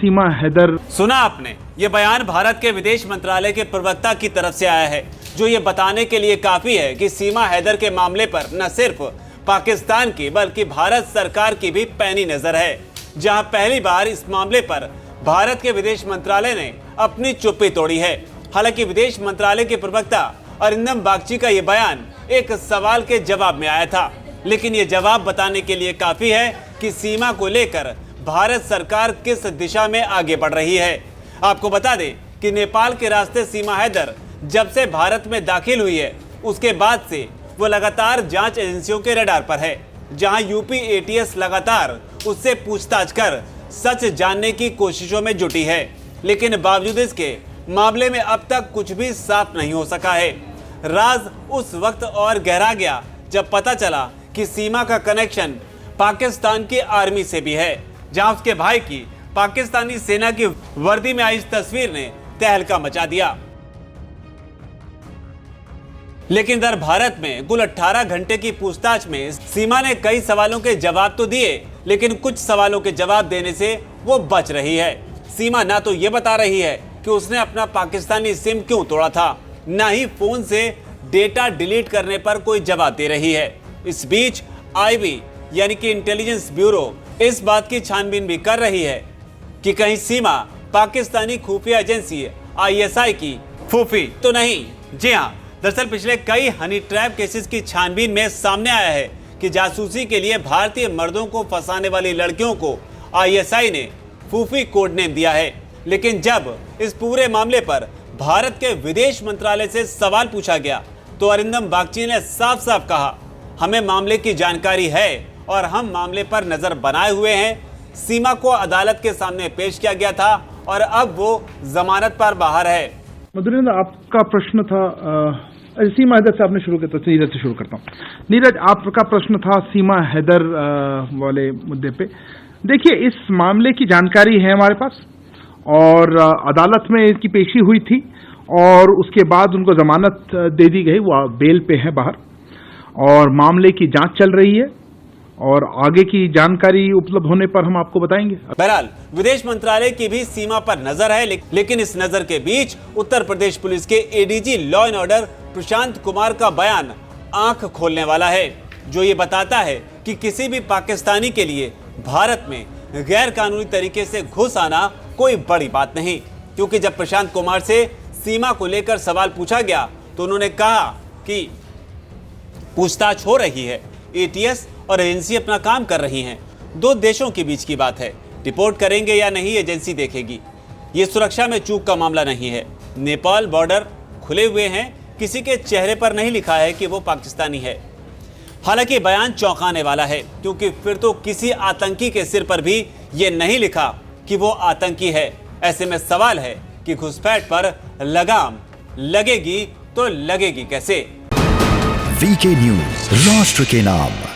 सीमा हैदर। सुना आपने, ये बयान भारत के विदेश मंत्रालय के प्रवक्ता की तरफ से आया है, जो ये बताने के लिए काफी है कि सीमा हैदर के मामले पर न सिर्फ पाकिस्तान की बल्कि भारत सरकार की भी पैनी नजर है, जहां पहली बार इस मामले पर भारत के विदेश मंत्रालय ने अपनी चुप्पी तोड़ी है। हालांकि विदेश मंत्रालय के प्रवक्ता अरिंदम बागची का ये बयान एक सवाल के जवाब में आया था, लेकिन ये जवाब बताने के लिए काफी है कि सीमा को लेकर भारत सरकार किस दिशा में आगे बढ़ रही है। आपको बता दें कि नेपाल के रास्ते सीमा हैदर जब से भारत में दाखिल हुई है, उसके बाद से वो लगातार जांच एजेंसियों के रडार पर है, जहां यूपी एटीएस लगातार उससे पूछताछ कर सच जानने की कोशिशों में जुटी है। लेकिन बावजूद इसके मामले में अब तक कुछ भी साफ नहीं हो सका है। राज उस वक्त और गहरा गया जब पता चला कि सीमा का कनेक्शन पाकिस्तान की आर्मी से भी है, जहां उसके भाई की पाकिस्तानी सेना की वर्दी में आई इस तस्वीर ने तहलका मचा दिया। लेकिन इधर भारत में कुल 18 घंटे की पूछताछ में सीमा ने कई सवालों के जवाब तो दिए, लेकिन कुछ सवालों के जवाब देने से वो बच रही है। सीमा ना तो ये बता रही है कि उसने अपना पाकिस्तानी सिम क्यों तोड़ा था, ना ही फोन से डेटा डिलीट करने पर कोई जवाब दे रही है। इस बीच आईबी यानी कि इंटेलिजेंस ब्यूरो इस बात की छानबीन भी कर रही है कि कहीं सीमा पाकिस्तानी खुफिया एजेंसी आईएसआई की फूफी तो नहीं। जी हाँ, दरअसल पिछले कई हनी ट्रैप केसेस की छानबीन में सामने आया है कि जासूसी के लिए भारतीय मर्दों को फंसाने वाली लड़कियों को आईएसआई ने फूफी कोड नेम दिया है। लेकिन जब इस पूरे मामले पर भारत के विदेश मंत्रालय से सवाल पूछा गया तो अरिंदम बागची ने साफ साफ कहा, हमें मामले की जानकारी है और हम मामले पर नजर बनाए हुए हैं। सीमा को अदालत के सामने पेश किया गया था और अब वो जमानत पर बाहर है। मधुरेंद्र, आपका प्रश्न था सीमा हैदर से आपने शुरू किया, तो नीरज से शुरू करता हूँ। नीरज, आपका प्रश्न था सीमा हैदर वाले मुद्दे पे। देखिए, इस मामले की जानकारी है हमारे पास और अदालत में इसकी पेशी हुई थी और उसके बाद उनको जमानत दे दी गई, वो बेल पे है बाहर और मामले की जांच चल रही है और आगे की जानकारी उपलब्ध होने पर हम आपको बताएंगे। बहरहाल विदेश मंत्रालय की भी सीमा पर नजर है, लेकिन इस नजर के बीच उत्तर प्रदेश पुलिस के ADG law and order Prashant Kumar का बयान आंख खोलने वाला है, जो ये बताता है कि किसी भी पाकिस्तानी के लिए भारत में गैर कानूनी तरीके से घुस आना कोई बड़ी बात नहीं। क्योंकि जब प्रशांत कुमार से सीमा को लेकर सवाल पूछा गया तो उन्होंने कहा कि पूछताछ हो रही है, एटीएस और एजेंसी अपना काम कर रही हैं, दो देशों के बीच की बात है, रिपोर्ट करेंगे या नहीं एजेंसी देखेगी। ये सुरक्षा में चूक का मामला नहीं है। नेपाल बॉर्डर खुले हुए हैं, किसी के चेहरे पर नहीं लिखा है कि वो पाकिस्तानी है। हालांकि बयान चौंकाने वाला है, क्योंकि फिर तो किसी आतंकी के सिर पर भी ये नहीं लिखा कि वो आतंकी है। ऐसे में सवाल है कि घुसपैठ पर लगाम लगेगी तो लगेगी कैसे। वीके न्यूज, राष्ट्र के नाम।